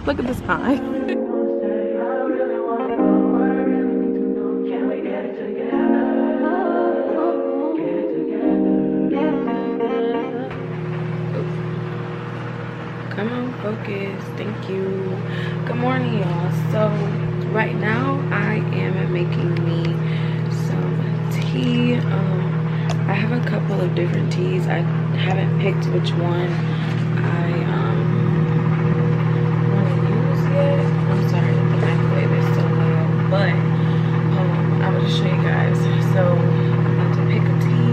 Look at the sky. Come on, focus. Thank you. Good morning, y'all. So right now I am making me some tea. I have a couple of different teas. I haven't picked which one I want to use yet. I'm sorry that the microwave is so loud, but I'm gonna show you guys. So I'm about to pick a tea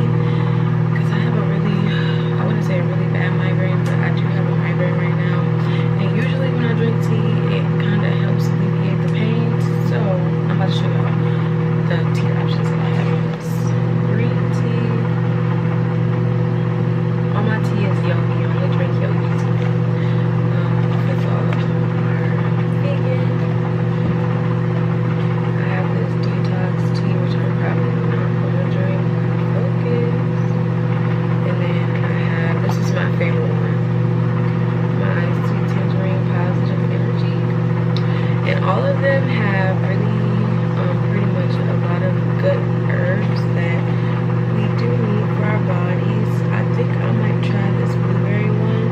because I have a really, I wouldn't say a really bad migraine, but I do have a migraine right now. And usually when I drink tea, it kind of helps alleviate the pain. So I'm about to show y'all the tea options that I have on this. Green tea. All my tea is Yogi. I only drink Yogi tea. Because all of them are vegan. I have this detox tea, which I'm probably not going to drink. Focus. And then I have, this is my favorite one, my sweet tangerine positive energy. And all of them have really pretty much a lot of good herbs that we do need for our bodies. I think I might try this blueberry one.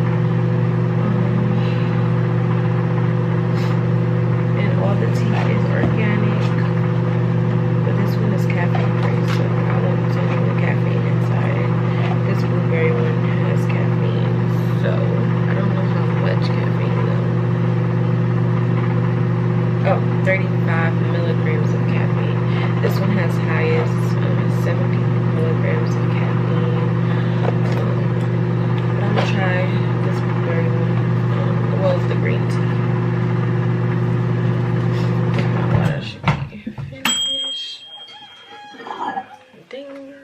And all the tea is organic, but this one is caffeine free, so I won't use any of the caffeine inside it. This blueberry one has caffeine, so I don't know how much caffeine though. Oh, 35 milligrams of caffeine. This one has highest 70 milligrams of caffeine. But I'm gonna try this blueberry one. Well, it's the green tea. My water should be finished. Ding.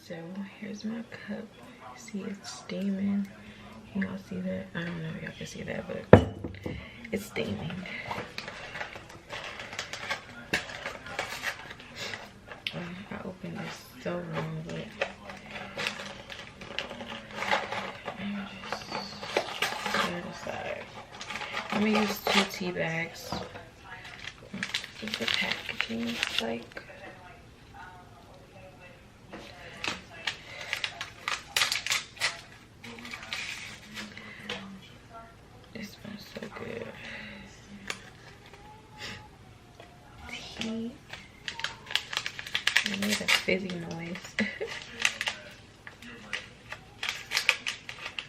So here's my cup. See, it's steaming. Can y'all see that? I don't know if y'all can see that, but it's steaming. I opened this so wrong, but just set it aside. I'm gonna use 2 tea bags. What the packaging looks like. This smells so good. Tea. I made a fizzy noise.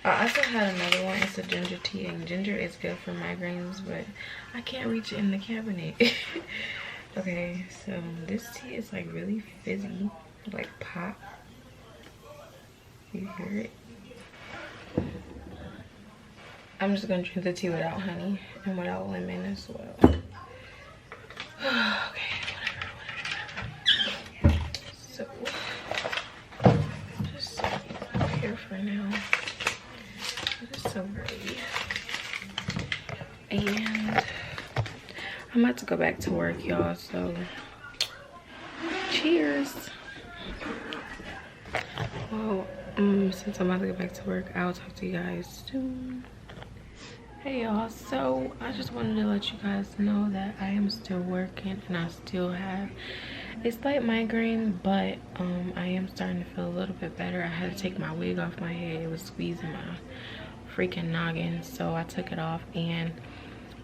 I also had another one. It's a ginger tea, and ginger is good for migraines, but I can't reach it in the cabinet. Okay, so this tea is like really fizzy, like pop. You hear it? I'm just gonna drink the tea without honey and without lemon as well. Okay, whatever. So, just here for now. It is so early. And I'm about to go back to work, y'all, so cheers. Well, since I'm about to go back to work, I'll talk to you guys soon. Hey y'all, so I just wanted to let you guys know that I am still working and I still have a slight migraine, but I am starting to feel a little bit better. I had to take my wig off my head. It was squeezing my freaking noggin, so I took it off. And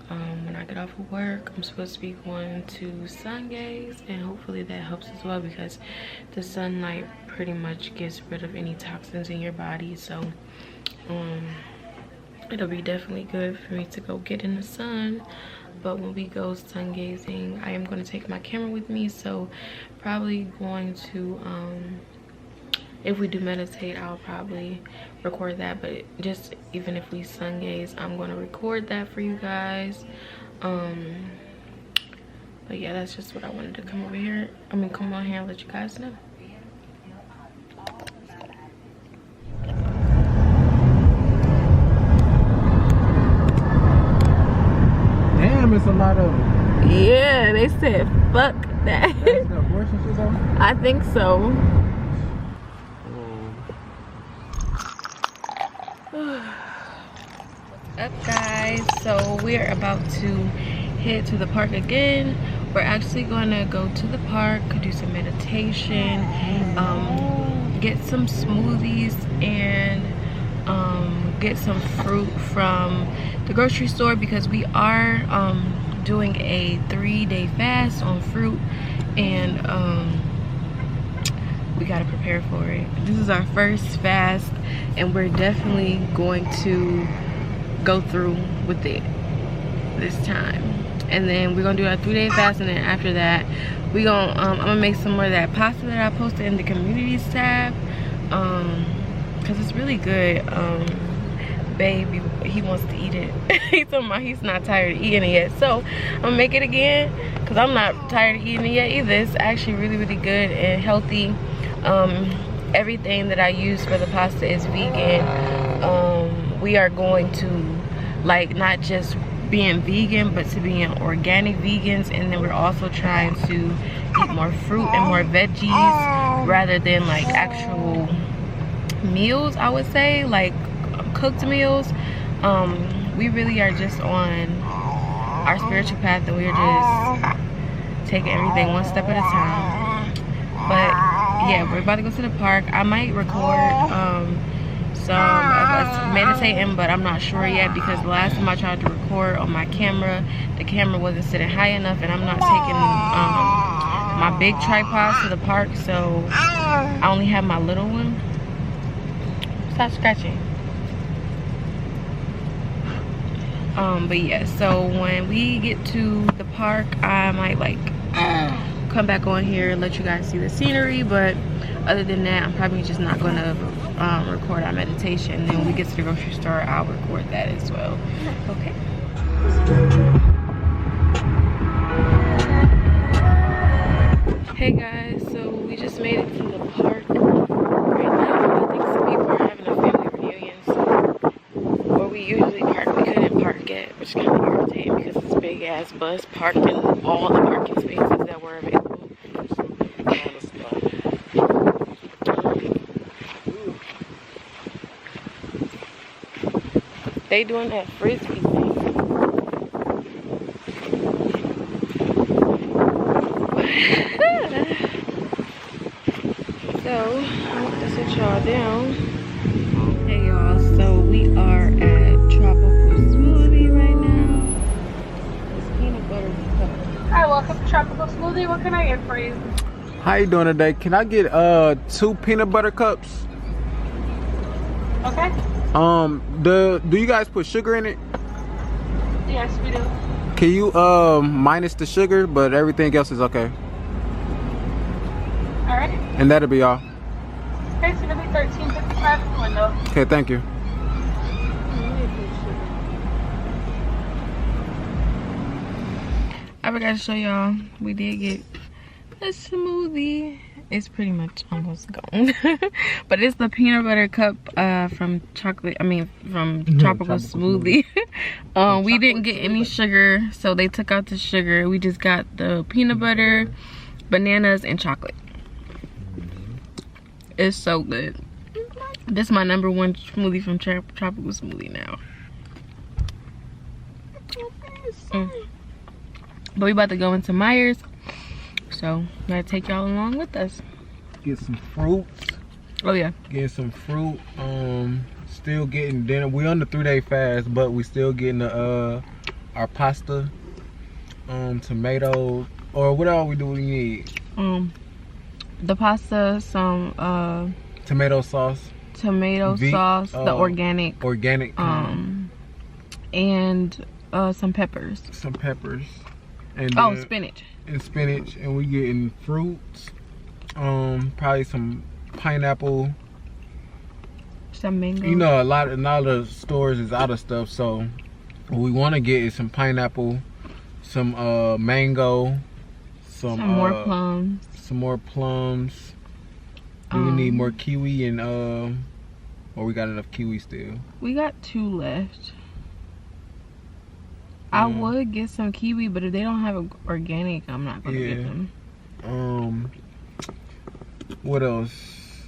when I get off of work, I'm supposed to be going to sun gaze, and hopefully that helps as well, because the sunlight pretty much gets rid of any toxins in your body. So it'll be definitely good for me to go get in the sun. But when we go sun gazing, I am going to take my camera with me, so probably going to if we do meditate, I'll probably record that. But just even if we sun gaze, I'm going to record that for you guys. But yeah, that's just what I wanted to come over here, come on here and let you guys know. It's a lot of them. Yeah, they said fuck that. That's the abortion shit though? I think so. What's up, guys? guys, so we're about to head to the park again. We're actually going to go to the park, do some meditation, get some smoothies, and get some fruit from the grocery store, because we are doing a 3-day fast on fruit, and we got to prepare for it. This is our first fast, and we're definitely going to go through with it this time. And then we're gonna do our 3-day fast, and then after that we gonna I'm gonna make some more of that pasta that I posted in the communities tab, because it's really good. Baby, he wants to eat it. He's talking about he's not tired of eating it yet, so I'm gonna make it again, because I'm not tired of eating it yet either. It's actually really good and healthy. Everything that I use for the pasta is vegan. We are going to, like, not just being vegan, but to being organic vegans, and then we're also trying to eat more fruit and more veggies rather than like actual meals, I would say, like cooked meals. We really are just on our spiritual path, and we're just taking everything one step at a time. But yeah, we're about to go to the park. I might record some of us meditating, but I'm not sure yet, because the last time I tried to record on my camera, the camera wasn't sitting high enough, and I'm not taking my big tripod to the park, so I only have my little one. Stop scratching. But yeah, so when we get to the park, I might like come back on here and let you guys see the scenery, but other than that, I'm probably just not gonna record our meditation. And then when we get to the grocery store, I'll record that as well. Okay. Hey guys, so we just made it to the park right now. I think some people are having a family reunion, so where we usually park, we couldn't park yet, which is kind of irritating, because this big ass bus parked in all the parking spaces that were available. They doing that frisbee thing. So I want to sit y'all down. Hey y'all, so we are at Tropical Smoothie right now. It's peanut butter cup. Hi, welcome to Tropical Smoothie. What can I get for you? How you doing today? Can I get 2 peanut butter cups? Okay. Do you guys put sugar in it? Yes, we do. Can you minus the sugar, but everything else is okay? Alright. And that'll be all. Okay, so it'll be $13.55 in the window. Okay, thank you. I forgot to show y'all, we did get a smoothie. It's pretty much almost gone. But it's the peanut butter cup from Tropical Smoothie. We didn't get any sugar, so they took out the sugar. We just got the peanut butter, bananas, and chocolate. It's so good. This is my #1 smoothie from Tropical Smoothie now. But we about to go into Meijers, so I'm gonna take y'all along with us. Get some fruits. Oh yeah. Get some fruit. Still getting dinner. We on the 3-day fast, but we still getting the our pasta, tomatoes, or what all we do we need? The pasta, some tomato sauce. Sauce, the organic, and some peppers. Some peppers. And spinach. And spinach, and we getting fruits. Probably some pineapple. Some mango. You know, a lot of stores is out of stuff, so what we want to get is some pineapple, some mango, some more plums. Some more plums. Do we need more kiwi and or we got enough kiwi still? We got 2 left. I would get some kiwi, but if they don't have organic, I'm not gonna get them. What else?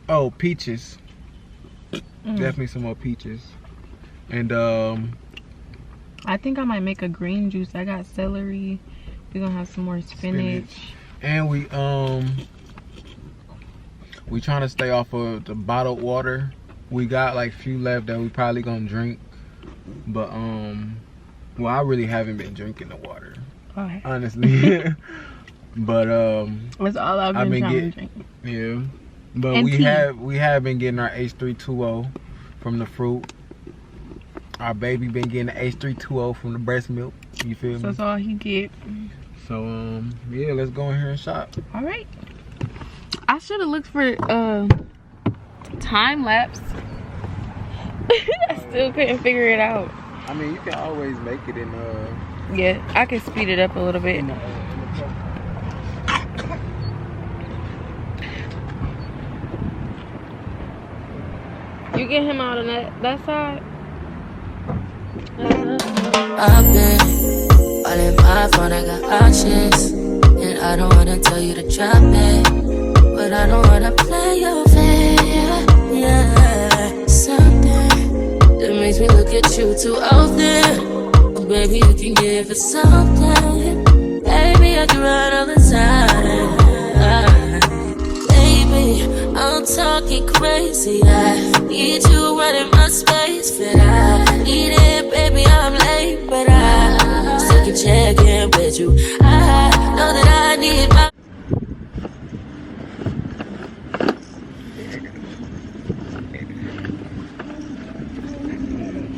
Oh, peaches. Definitely some more peaches. And I think I might make a green juice. I got celery. We're gonna have some more spinach. And we trying to stay off of the bottled water. We got like few left that we probably gonna drink. But well, I really haven't been drinking the water. Okay. Honestly. But that's all I've been trying to drink. Yeah. But and we have been getting our H320 from the fruit. Our baby been getting the H320 from the breast milk. You feel me? So that's all he get. So yeah, let's go in here and shop. All right. I should have looked for time lapse. I still couldn't figure it out. I mean, you can always make it in yeah, I can speed it up a little bit. You get him out on that side. I've been all in my phone, I got options. And I don't wanna tell you to drop it, but I don't wanna play your fair. Yeah, something that makes me look at you too often. Oh, baby, you can give it something. Baby, I can run all the time. Baby, I'm talking crazy. I need you running my space, but I need it, baby. I'm late, but I still can check in with you. I know that I need my.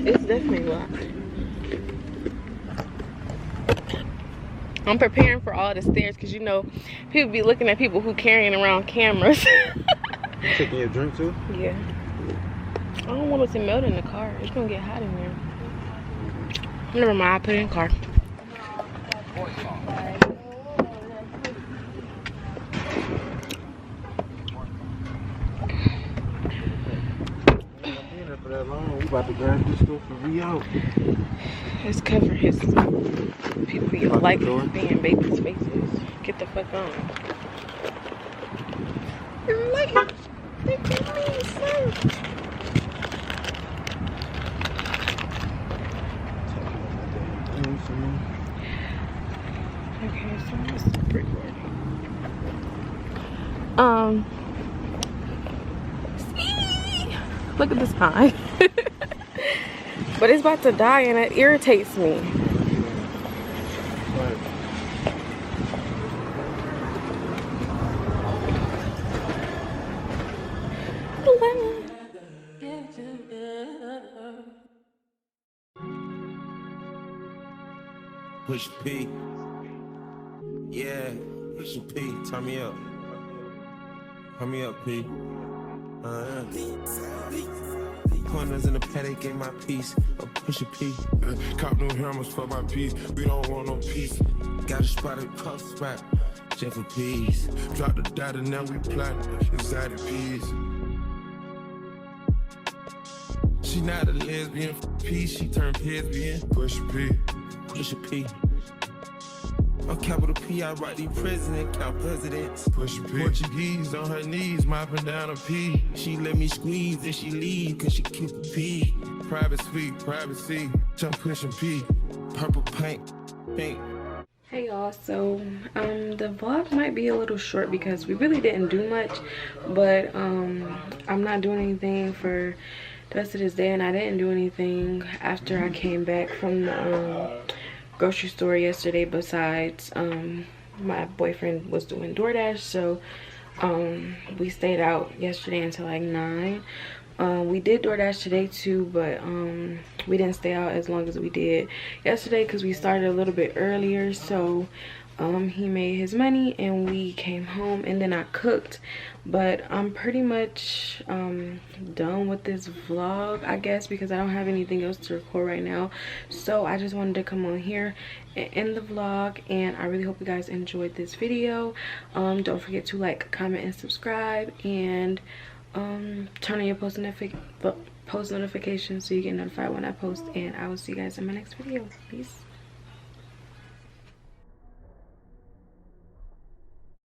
It's definitely locked. I'm preparing for all the stairs because you know people be looking at people who carrying around cameras. Taking your drink too? Yeah. I don't want it to melt in the car. It's gonna get hot in there. Never mind, I put it in the car. We about to grab this stuff for Rio. Let's cover his people you like being baby's faces. Get the fuck on. You're like it. Okay, so this is recording. Look at this sign. But it's about to die and it irritates me. Push P. Yeah, push P. Turn me up. Turn me up, P. Corners in the paddock, get my piece. A push a P. Cop new hammers for my piece. We don't want no peace. Got a spot at puff spot. Jeff for peace. Drop the dot and now we plot inside the peas. She not a lesbian for P. She turned lesbian. Push a P. Push a P. On capital P, I write the president, count presidents. Push a P. Portuguese on her knees, mopping down a P. She let me squeeze and she leave, cause she keep a P. Private suite, privacy. Jump pushing P. Purple paint, pink. Hey y'all, so the vlog might be a little short because we really didn't do much, but I'm not doing anything for the rest of this day, and I didn't do anything after I came back from the grocery store yesterday besides my boyfriend was doing DoorDash, so we stayed out yesterday until like 9. We did DoorDash today too, but we didn't stay out as long as we did yesterday because we started a little bit earlier. So he made his money and we came home, and then I cooked. But I'm pretty much done with this vlog, I guess, because I don't have anything else to record right now. So I just wanted to come on here and end the vlog, and I really hope you guys enjoyed this video. Don't forget to like, comment, and subscribe, and turn on your post notifications so you get notified when I post, and I will see you guys in my next video. Peace.